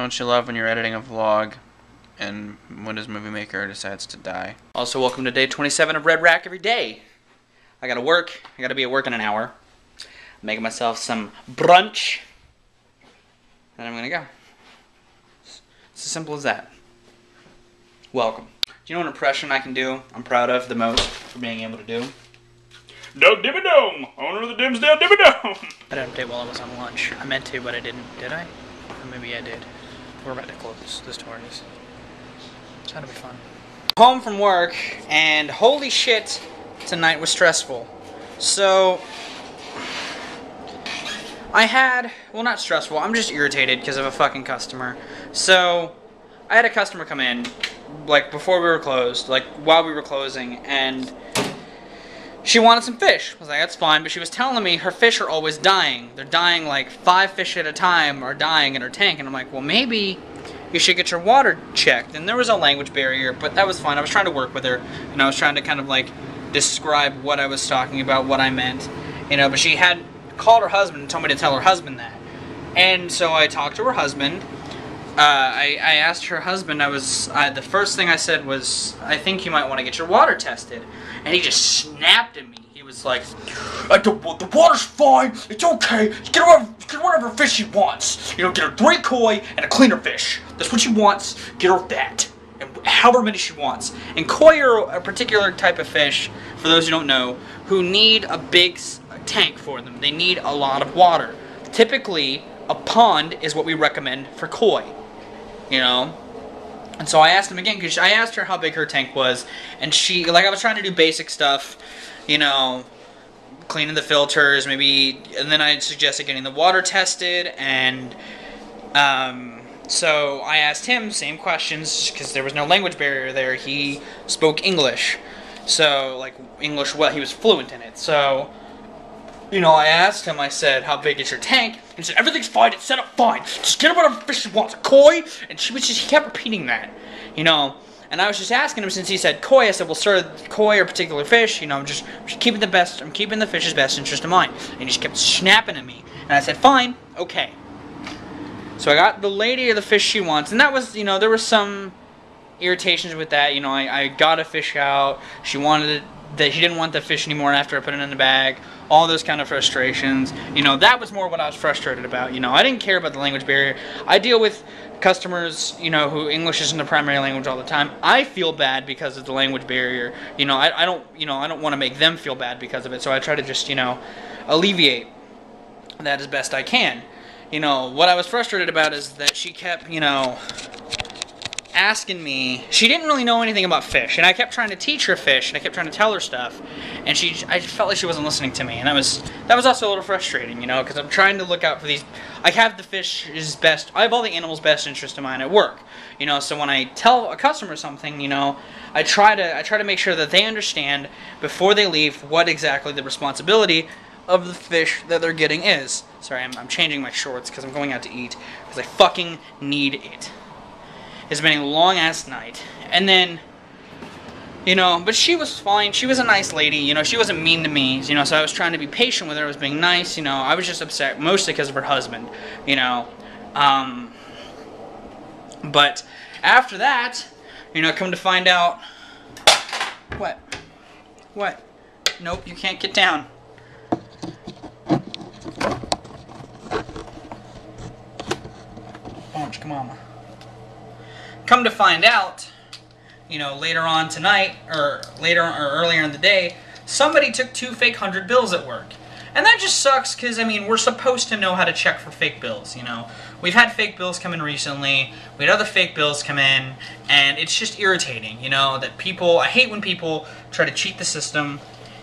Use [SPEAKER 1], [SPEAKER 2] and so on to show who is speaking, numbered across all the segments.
[SPEAKER 1] Don't you love when you're editing a vlog and Windows Movie Maker decides to die?
[SPEAKER 2] Also, welcome to day 27 of Viralrak every day. I gotta work. I gotta be at work in an hour. I'm making myself some brunch. And I'm gonna go. It's as simple as that. Welcome. Do you know what impression I can do? I'm proud of the most for being able to do? Doug Dimmadome! Owner of the Dimsdale Dimmadome! I didn't update while I was on lunch. I meant to, but I didn't. Did I? Or maybe I did. We're about to close the stories. It's gonna be fun. Home from work, and holy shit, tonight was stressful. So, I had, well, not stressful, I'm just irritated because of a fucking customer. So, I had a customer come in, like, before we were closed, like, while we were closing, and she wanted some fish. I was like, that's fine, but she was telling me her fish are always dying. They're dying, like, 5 fish at a time are dying in her tank, and I'm like, well, maybe you should get your water checked. And there was a language barrier, but that was fine. I was trying to work with her, and I was trying to kind of, like, describe what I was talking about, what I meant, you know, but she had called her husband and told me to tell her husband that. And so I talked to her husband. I asked her husband, the first thing I said was, I think you might want to get your water tested. And he just snapped at me. He was like, the water's fine, it's okay, get her whatever fish she wants. You know, get her 3 koi and a cleaner fish. That's what she wants, get her that. And however many she wants. And koi are a particular type of fish, for those who don't know, who need a big tank for them. They need a lot of water. Typically, a pond is what we recommend for koi. You know? And so I asked him again, because I asked her how big her tank was, and she, like, I was trying to do basic stuff, you know, cleaning the filters, maybe, and then I suggested getting the water tested, and, so I asked him same questions, because there was no language barrier there. He spoke English, so, like, English, well, he was fluent in it, so, you know, I asked him, I said, how big is your tank? He said, everything's fine, it's set up fine, just get her whatever fish she wants, koi, and he kept repeating that, you know, and I was just asking him, since he said koi, I said, well, sir, koi are particular fish, you know, I'm just keeping I'm keeping the fish's best interest in mind, and he just kept snapping at me, and I said, fine, okay. So I got the lady of the fish she wants, and that was, you know, there was some irritations with that, you know, I got a fish out, she wanted that she didn't want the fish anymore after I put it in the bag, all those kind of frustrations, you know, that was more what I was frustrated about, you know, I didn't care about the language barrier. I deal with customers, you know, who English isn't the primary language all the time. I feel bad because of the language barrier, you know, I don't want to make them feel bad because of it, so I try to just, you know, alleviate that as best I can. You know, what I was frustrated about is that she kept, you know, asking me, she didn't really know anything about fish, and I kept trying to teach her fish, and I kept trying to tell her stuff, and I felt like she wasn't listening to me, and that was also a little frustrating, you know, because I'm trying to look out for these, I have the fish's best, I have all the animals' best interest in mind at work, you know, so when I tell a customer something, you know, I try to make sure that they understand before they leave what exactly the responsibility of the fish that they're getting is. Sorry, I'm changing my shorts because I'm going out to eat, because I fucking need it. It's been a long-ass night. And then, you know, but she was fine. She was a nice lady, you know, she wasn't mean to me, you know, so I was trying to be patient with her. I was being nice, you know. I was just upset, mostly because of her husband, you know. But after that, you know, come to find out... What? What? Nope, you can't get down. Punch, come on. Come to find out, you know, later on tonight, or earlier in the day, somebody took 2 fake 100 bills at work. And that just sucks, because, I mean, we're supposed to know how to check for fake bills, you know. We've had fake bills come in recently, we had other fake bills come in, and it's just irritating, you know, that people, I hate when people try to cheat the system,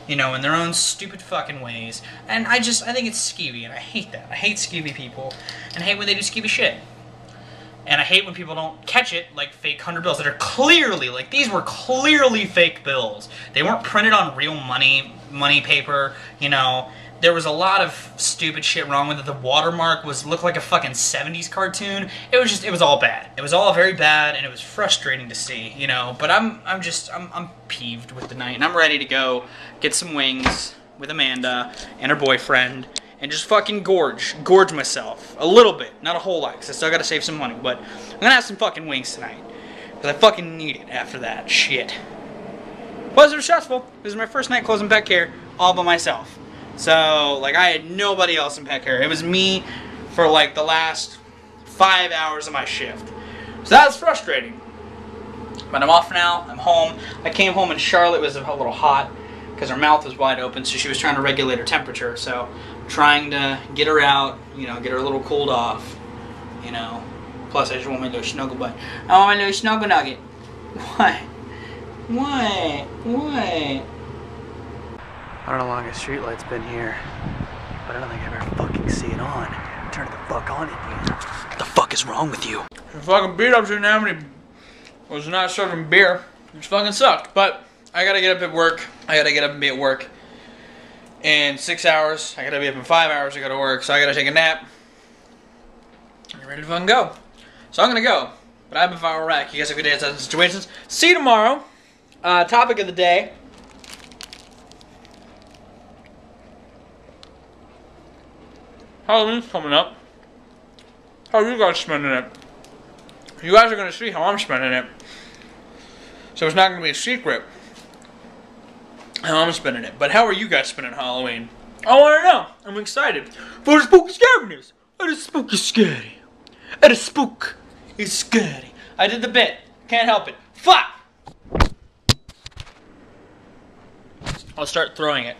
[SPEAKER 2] you know, in their own stupid fucking ways. And I think it's skeevy, and I hate that. I hate skeevy people, and I hate when they do skeevy shit. And I hate when people don't catch it, like fake 100 bills that are clearly, like, these were clearly fake bills. They weren't printed on real money paper, you know. There was a lot of stupid shit wrong with it. The watermark looked like a fucking 70s cartoon. It was all bad. It was all very bad, and it was frustrating to see, you know. But I'm peeved with the night, and I'm ready to go get some wings with Amanda and her boyfriend and just fucking gorge myself a little bit, not a whole lot, because I still gotta save some money. But I'm gonna have some fucking wings tonight, because I fucking need it after that shit. Was it stressful? This is my first night closing pet care all by myself. So like I had nobody else in pet care. It was me for like the last 5 hours of my shift. So that was frustrating. But I'm off now. I'm home. I came home and Charlotte was a little hot because her mouth was wide open, so she was trying to regulate her temperature. So I'm trying to get her out, you know, get her a little cooled off, you know. Plus I just want my little snuggle butt. I want my little snuggle nugget. What? What? I don't know how long a streetlight's been here, but I don't think I ever fucking see it on. Turn the fuck on it, dude. What the fuck is wrong with you? The fucking beat ups didn't have any. Was not serving beer. It fucking sucked. But I gotta get up at work. I gotta get up and be at work in 6 hours. I gotta be up in 5 hours to go to work. So I gotta take a nap. I'm ready to fucking go. So I'm gonna go. But I've been Viralrak. You guys have a good day at situations. See you tomorrow. Topic of the day. Halloween's coming up. How are you guys spending it? You guys are going to see how I'm spending it. So it's not going to be a secret how I'm spending it. But how are you guys spending Halloween? I want to know. I'm excited for the spooky scariness. It is spooky scary. It is spook. It's scary. I did the bit. Can't help it. Fuck! I'll start throwing it.